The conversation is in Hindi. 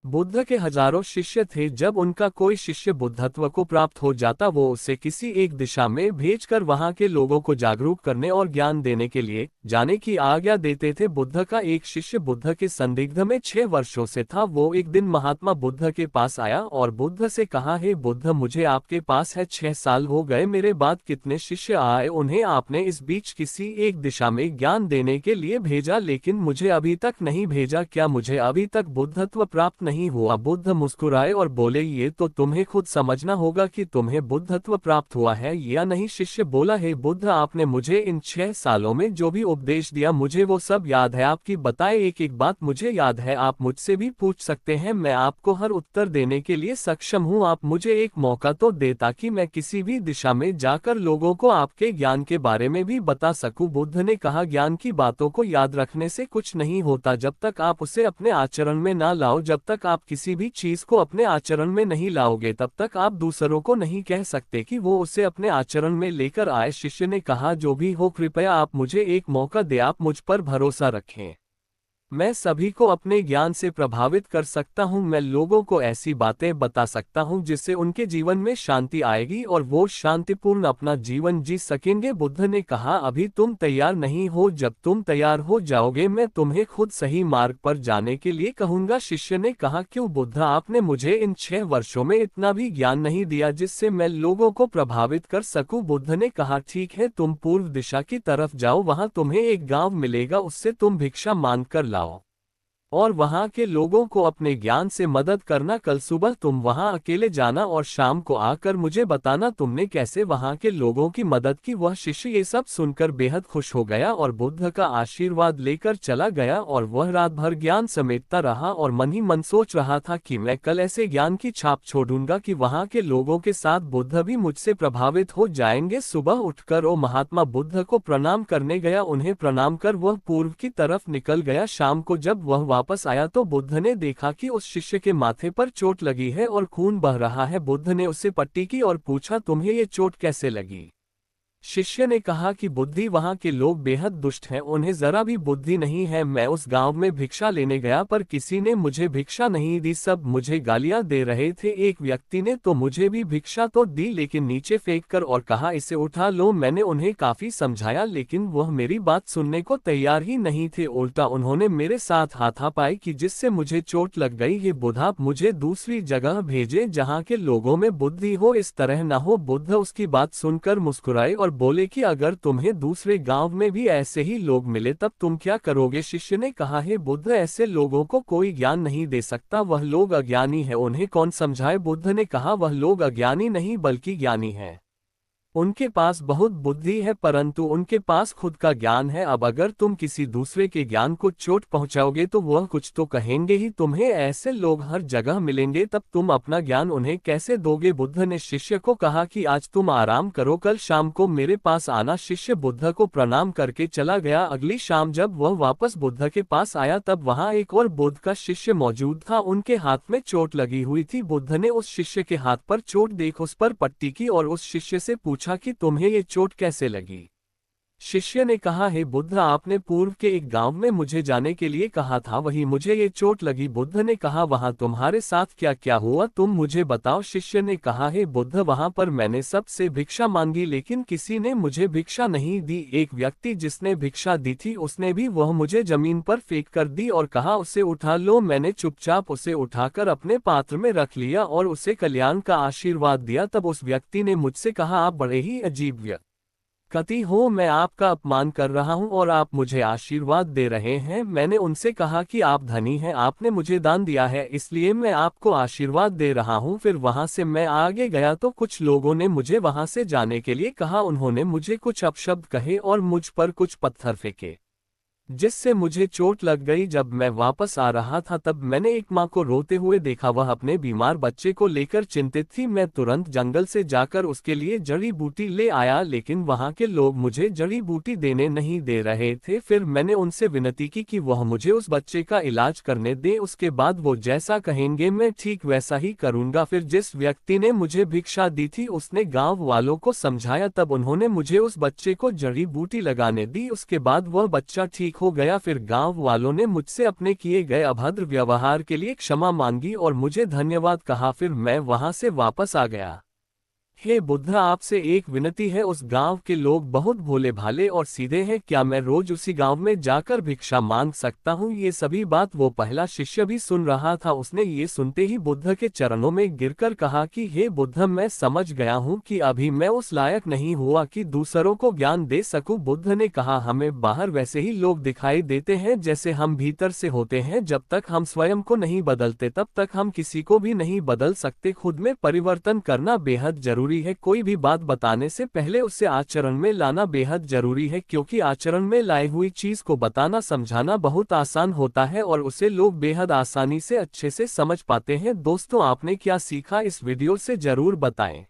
बुद्ध के हजारों शिष्य थे। जब उनका कोई शिष्य बुद्धत्व को प्राप्त हो जाता वो उसे किसी एक दिशा में भेजकर वहां के लोगों को जागरूक करने और ज्ञान देने के लिए जाने की आज्ञा देते थे। बुद्ध का एक शिष्य बुद्ध के संदिग्ध में 6 वर्षों से था। वो एक दिन महात्मा बुद्ध के पास आया और बुद्ध से कहा, हे बुद्ध, मुझे आपके पास है 6 साल हो गए, मेरे बाद कितने शिष्य आए, उन्हें आपने इस बीच किसी एक दिशा में ज्ञान देने के लिए भेजा, लेकिन मुझे अभी तक नहीं भेजा। क्या मुझे अभी तक बुद्धत्व प्राप्त नहीं हुआ? बुद्ध मुस्कुराए और बोले, ये तो तुम्हें खुद समझना होगा कि तुम्हें बुद्धत्व प्राप्त हुआ है या नहीं। शिष्य बोला, हे बुद्ध, आपने मुझे इन 6 सालों में जो भी उपदेश दिया मुझे वो सब याद है। आपकी बताए एक एक बात मुझे याद है। आप मुझसे भी पूछ सकते हैं, मैं आपको हर उत्तर देने के लिए सक्षम हूँ। आप मुझे एक मौका तो दे ताकि मैं किसी भी दिशा में जाकर लोगों को आपके ज्ञान के बारे में भी बता सकूं। बुद्ध ने कहा, ज्ञान की बातों को याद रखने से कुछ नहीं होता जब तक आप उसे अपने आचरण में ना लाओ। जब तक आप किसी भी चीज को अपने आचरण में नहीं लाओगे तब तक आप दूसरों को नहीं कह सकते कि वो उसे अपने आचरण में लेकर आए। शिष्य ने कहा, जो भी हो, कृपया आप मुझे एक मौका दे, आप मुझ पर भरोसा रखें। मैं सभी को अपने ज्ञान से प्रभावित कर सकता हूं। मैं लोगों को ऐसी बातें बता सकता हूं जिससे उनके जीवन में शांति आएगी और वो शांतिपूर्ण अपना जीवन जी सकेंगे। बुद्ध ने कहा, अभी तुम तैयार नहीं हो, जब तुम तैयार हो जाओगे मैं तुम्हें खुद सही मार्ग पर जाने के लिए कहूंगा। शिष्य ने कहा, क्यों बुद्ध, आपने मुझे इन 6 वर्षों में इतना भी ज्ञान नहीं दिया जिससे मैं लोगों को प्रभावित कर सकूं। बुद्ध ने कहा, ठीक है, तुम पूर्व दिशा की तरफ जाओ, वहां तुम्हें एक गांव मिलेगा, उससे तुम भिक्षा मांग कर लाओ और वहां के लोगों को अपने ज्ञान से मदद करना। कल सुबह तुम वहां अकेले जाना और शाम को आकर मुझे बताना तुमने कैसे वहां के लोगों की मदद की। वह शिष्य ये सब सुनकर बेहद खुश हो गया और बुद्ध का आशीर्वाद लेकर चला गया और वह रात भर ज्ञान समेटता रहा और मन ही मन सोच रहा था कि मैं कल ऐसे ज्ञान की छाप छोड़ूंगा कि वहां के लोगों के साथ बुद्ध भी मुझसे प्रभावित हो जाएंगे। सुबह उठकर वो महात्मा बुद्ध को प्रणाम करने गया। उन्हें प्रणाम कर वह पूर्व की तरफ निकल गया। शाम को जब वह वापस आया तो बुद्ध ने देखा कि उस शिष्य के माथे पर चोट लगी है और खून बह रहा है। बुद्ध ने उसे पट्टी की और पूछा, तुम्हें ये चोट कैसे लगी? शिष्य ने कहा कि बुद्धि, वहां के लोग बेहद दुष्ट हैं, उन्हें जरा भी बुद्धि नहीं है। मैं उस गांव में भिक्षा लेने गया पर किसी ने मुझे भिक्षा नहीं दी, सब मुझे गालियां दे रहे थे। एक व्यक्ति ने तो मुझे भी भिक्षा तो दी लेकिन नीचे फेंक कर और कहा, इसे उठा लो। मैंने उन्हें काफी समझाया लेकिन वह मेरी बात सुनने को तैयार ही नहीं थे। उल्टा उन्होंने मेरे साथ हाथापाई की जिससे मुझे चोट लग गई। ये बुद्ध, आप मुझे दूसरी जगह भेजे जहाँ के लोगों में बुद्धि हो, इस तरह न हो। बुद्ध उसकी बात सुनकर मुस्कुराए और बोले कि अगर तुम्हें दूसरे गांव में भी ऐसे ही लोग मिले तब तुम क्या करोगे? शिष्य ने कहा, हे बुद्ध, ऐसे लोगों को कोई ज्ञान नहीं दे सकता, वह लोग अज्ञानी है, उन्हें कौन समझाए? बुद्ध ने कहा, वह लोग अज्ञानी नहीं बल्कि ज्ञानी हैं। उनके पास बहुत बुद्धि है परंतु उनके पास खुद का ज्ञान है। अब अगर तुम किसी दूसरे के ज्ञान को चोट पहुंचाओगे तो वह कुछ तो कहेंगे ही। तुम्हें ऐसे लोग हर जगह मिलेंगे, तब तुम अपना ज्ञान उन्हें कैसे दोगे? बुद्ध ने शिष्य को कहा कि आज तुम आराम करो, कल शाम को मेरे पास आना। शिष्य बुद्ध को प्रणाम करके चला गया। अगली शाम जब वह वापस बुद्ध के पास आया तब वहां एक और बुद्ध का शिष्य मौजूद था। उनके हाथ में चोट लगी हुई थी। बुद्ध ने उस शिष्य के हाथ पर चोट देख उस पर पट्टी की और उस शिष्य से पूछा कि तुम्हें ये चोट कैसे लगी? शिष्य ने कहा, हे बुद्ध, आपने पूर्व के एक गांव में मुझे जाने के लिए कहा था, वहीं मुझे ये चोट लगी। बुद्ध ने कहा, वहां तुम्हारे साथ क्या क्या हुआ, तुम मुझे बताओ। शिष्य ने कहा, हे बुद्ध, वहां पर मैंने सबसे भिक्षा मांगी लेकिन किसी ने मुझे भिक्षा नहीं दी। एक व्यक्ति जिसने भिक्षा दी थी उसने भी वह मुझे जमीन पर फेंक कर दी और कहा, उसे उठा लो। मैंने चुपचाप उसे उठाकर अपने पात्र में रख लिया और उसे कल्याण का आशीर्वाद दिया। तब उस व्यक्ति ने मुझसे कहा, आप बड़े ही अजीब कति हो, मैं आपका अपमान कर रहा हूं और आप मुझे आशीर्वाद दे रहे हैं। मैंने उनसे कहा कि आप धनी हैं, आपने मुझे दान दिया है इसलिए मैं आपको आशीर्वाद दे रहा हूं। फिर वहां से मैं आगे गया तो कुछ लोगों ने मुझे वहां से जाने के लिए कहा। उन्होंने मुझे कुछ अपशब्द कहे और मुझ पर कुछ पत्थर फेंके जिससे मुझे चोट लग गई। जब मैं वापस आ रहा था तब मैंने एक माँ को रोते हुए देखा, वह अपने बीमार बच्चे को लेकर चिंतित थी। मैं तुरंत जंगल से जाकर उसके लिए जड़ी बूटी ले आया लेकिन वहाँ के लोग मुझे जड़ी बूटी देने नहीं दे रहे थे। फिर मैंने उनसे विनती की कि वह मुझे उस बच्चे का इलाज करने दे, उसके बाद वो जैसा कहेंगे मैं ठीक वैसा ही करूँगा। फिर जिस व्यक्ति ने मुझे भिक्षा दी थी उसने गाँव वालों को समझाया, तब उन्होंने मुझे उस बच्चे को जड़ी बूटी लगाने दी। उसके बाद वह बच्चा ठीक ठीक हो गया। फिर गांव वालों ने मुझसे अपने किए गए अभद्र व्यवहार के लिए क्षमा मांगी और मुझे धन्यवाद कहा। फिर मैं वहां से वापस आ गया। हे बुद्ध, आपसे एक विनती है। उस गांव के लोग बहुत भोले भाले और सीधे हैं, क्या मैं रोज उसी गांव में जाकर भिक्षा मांग सकता हूं? ये सभी बात वो पहला शिष्य भी सुन रहा था। उसने ये सुनते ही बुद्ध के चरणों में गिरकर कहा कि हे बुद्ध, मैं समझ गया हूं कि अभी मैं उस लायक नहीं हुआ कि दूसरों को ज्ञान दे सकूं। बुद्ध ने कहा, हमें बाहर वैसे ही लोग दिखाई देते हैं जैसे हम भीतर से होते हैं। जब तक हम स्वयं को नहीं बदलते तब तक हम किसी को भी नहीं बदल सकते। खुद में परिवर्तन करना बेहद जरूरी है। कोई भी बात बताने से पहले उसे आचरण में लाना बेहद जरूरी है, क्योंकि आचरण में लाई हुई चीज को बताना समझाना बहुत आसान होता है और उसे लोग बेहद आसानी से अच्छे से समझ पाते हैं। दोस्तों, आपने क्या सीखा इस वीडियो से जरूर बताएं।